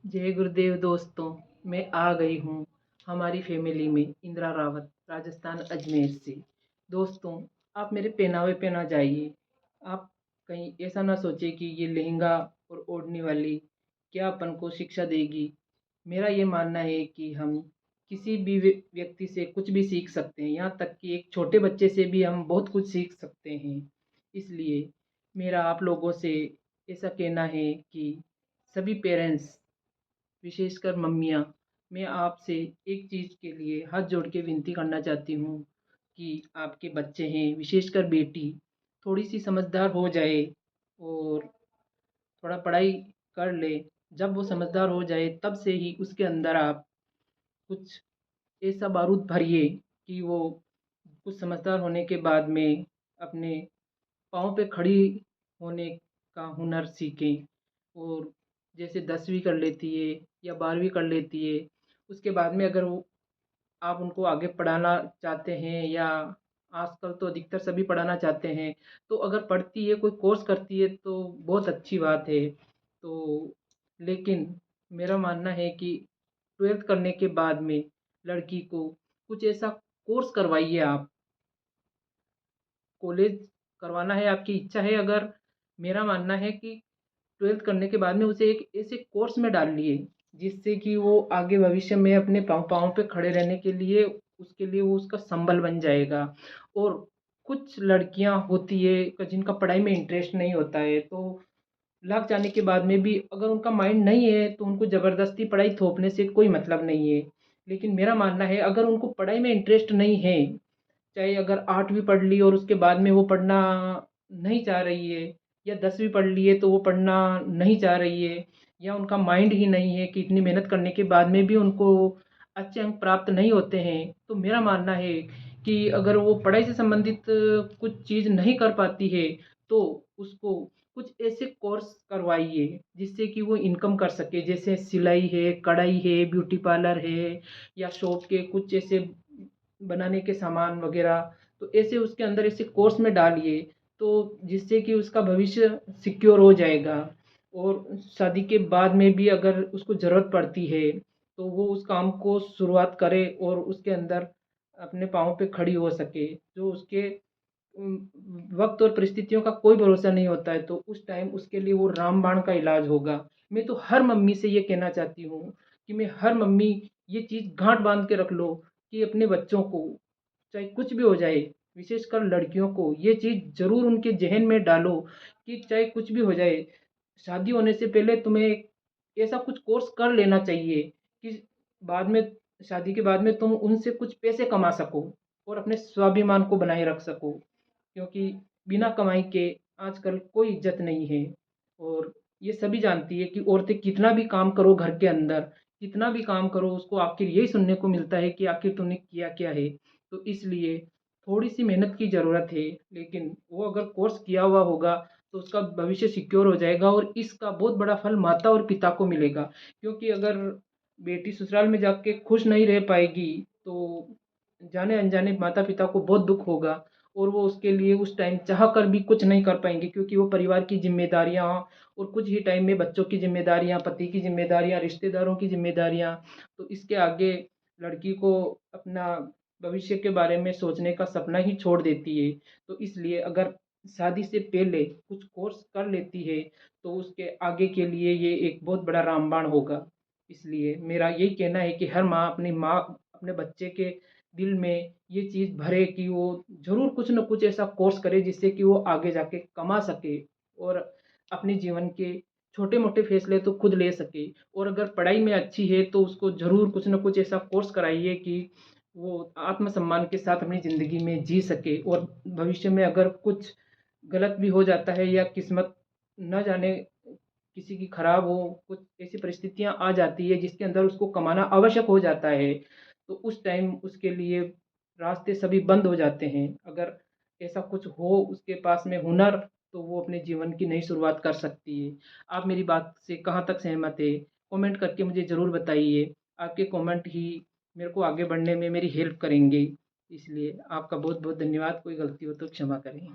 जय गुरुदेव दोस्तों। मैं आ गई हूँ हमारी फैमिली में इंदिरा रावत राजस्थान अजमेर से। दोस्तों, आप मेरे पहनावे पे ना जाइए। आप कहीं ऐसा ना सोचे कि ये लहंगा और ओढ़ने वाली क्या अपन को शिक्षा देगी। मेरा ये मानना है कि हम किसी भी व्यक्ति से कुछ भी सीख सकते हैं, यहाँ तक कि एक छोटे बच्चे से भी हम बहुत कुछ सीख सकते हैं। इसलिए मेरा आप लोगों से ऐसा कहना है कि सभी पेरेंट्स, विशेषकर मम्मियाँ, मैं आपसे एक चीज़ के लिए हाथ जोड़ के विनती करना चाहती हूँ कि आपके बच्चे हैं, विशेषकर बेटी, थोड़ी सी समझदार हो जाए और थोड़ा पढ़ाई कर ले। जब वो समझदार हो जाए तब से ही उसके अंदर आप कुछ ऐसा बारूद भरिए कि वो कुछ समझदार होने के बाद में अपने पाँव पे खड़ी होने का हुनर सीखें। और जैसे 10वीं कर लेती है या 12वीं कर लेती है, उसके बाद में अगर वो आप उनको आगे पढ़ाना चाहते हैं, या आजकल तो अधिकतर सभी पढ़ाना चाहते हैं, तो अगर पढ़ती है, कोई कोर्स करती है तो बहुत अच्छी बात है। तो लेकिन मेरा मानना है कि 12th करने के बाद में लड़की को कुछ ऐसा कोर्स करवाइए आप। कॉलेज करवाना है, आपकी इच्छा है अगर, मेरा मानना है कि 12th करने के बाद में उसे एक ऐसे कोर्स में डाल लिए जिससे कि वो आगे भविष्य में अपने पाँव पाँव पे खड़े रहने के लिए, उसके लिए वो उसका संबल बन जाएगा। और कुछ लड़कियां होती है जिनका पढ़ाई में इंटरेस्ट नहीं होता है, तो लग जाने के बाद में भी अगर उनका माइंड नहीं है तो उनको ज़बरदस्ती पढ़ाई थोपने से कोई मतलब नहीं है। लेकिन मेरा मानना है, अगर उनको पढ़ाई में इंटरेस्ट नहीं है, चाहे अगर 8वीं पढ़ ली और उसके बाद में वो पढ़ना नहीं चाह रही है, या 10वीं पढ़ ली है तो वो पढ़ना नहीं चाह रही है, या उनका माइंड ही नहीं है कि इतनी मेहनत करने के बाद में भी उनको अच्छे अंक प्राप्त नहीं होते हैं, तो मेरा मानना है कि अगर वो पढ़ाई से संबंधित कुछ चीज़ नहीं कर पाती है तो उसको कुछ ऐसे कोर्स करवाइए जिससे कि वो इनकम कर सके। जैसे सिलाई है, कढ़ाई है, ब्यूटी पार्लर है, या शॉप के कुछ ऐसे बनाने के सामान वगैरह, तो ऐसे उसके अंदर ऐसे कोर्स में डालिए, तो जिससे कि उसका भविष्य सिक्योर हो जाएगा। और शादी के बाद में भी अगर उसको ज़रूरत पड़ती है तो वो उस काम को शुरुआत करे और उसके अंदर अपने पाँव पे खड़ी हो सके। जो उसके उम, वक़्त और परिस्थितियों का कोई भरोसा नहीं होता है, तो उस टाइम उसके लिए वो रामबाण का इलाज होगा। मैं तो हर मम्मी से ये कहना चाहती हूँ कि मैं हर मम्मी, ये चीज़ गाँठ बाँध के रख लो कि अपने बच्चों को, चाहे कुछ भी हो जाए, विशेषकर लड़कियों को ये चीज़ ज़रूर उनके ज़हन में डालो कि चाहे कुछ भी हो जाए, शादी होने से पहले तुम्हें ऐसा कुछ कोर्स कर लेना चाहिए कि बाद में, शादी के बाद में तुम उनसे कुछ पैसे कमा सको और अपने स्वाभिमान को बनाए रख सको। क्योंकि बिना कमाई के आजकल कोई इज्जत नहीं है। और ये सभी जानती है कि औरतें कितना भी काम करो घर के अंदर, कितना भी काम करो, उसको आखिर यही सुनने को मिलता है कि आखिर तूने किया क्या है। तो इसलिए थोड़ी सी मेहनत की ज़रूरत है, लेकिन वो अगर कोर्स किया हुआ होगा तो उसका भविष्य सिक्योर हो जाएगा और इसका बहुत बड़ा फल माता और पिता को मिलेगा। क्योंकि अगर बेटी ससुराल में जाके खुश नहीं रह पाएगी तो जाने अनजाने माता पिता को बहुत दुख होगा, और वो उसके लिए उस टाइम चाह कर भी कुछ नहीं कर पाएंगे, क्योंकि वो परिवार की जिम्मेदारियां और कुछ ही टाइम में बच्चों की जिम्मेदारियां, पति की जिम्मेदारियां, रिश्तेदारों की जिम्मेदारियां, तो इसके आगे लड़की को अपना भविष्य के बारे में सोचने का सपना ही छोड़ देती है। तो इसलिए अगर शादी से पहले कुछ कोर्स कर लेती है तो उसके आगे के लिए ये एक बहुत बड़ा रामबाण होगा। इसलिए मेरा यही कहना है कि हर माँ अपने बच्चे के दिल में ये चीज़ भरे कि वो ज़रूर कुछ न कुछ ऐसा कोर्स करे जिससे कि वो आगे जाके कमा सके और अपने जीवन के छोटे-मोटे फैसले तो खुद ले सके। और अगर पढ़ाई में अच्छी है तो उसको ज़रूर कुछ न कुछ ऐसा कोर्स कराइए कि वो आत्मसम्मान के साथ अपनी ज़िंदगी में जी सके। और भविष्य में अगर कुछ गलत भी हो जाता है या किस्मत न जाने किसी की खराब हो, कुछ ऐसी परिस्थितियाँ आ जाती है जिसके अंदर उसको कमाना आवश्यक हो जाता है, तो उस टाइम उसके लिए रास्ते सभी बंद हो जाते हैं। अगर ऐसा कुछ हो उसके पास में हुनर, तो वो अपने जीवन की नई शुरुआत कर सकती है। आप मेरी बात से कहाँ तक सहमत है? कमेंट करके मुझे ज़रूर बताइए। आपके कमेंट ही मेरे को आगे बढ़ने में मेरी हेल्प करेंगे। इसलिए आपका बहुत-बहुत धन्यवाद। कोई गलती हो तो क्षमा करें।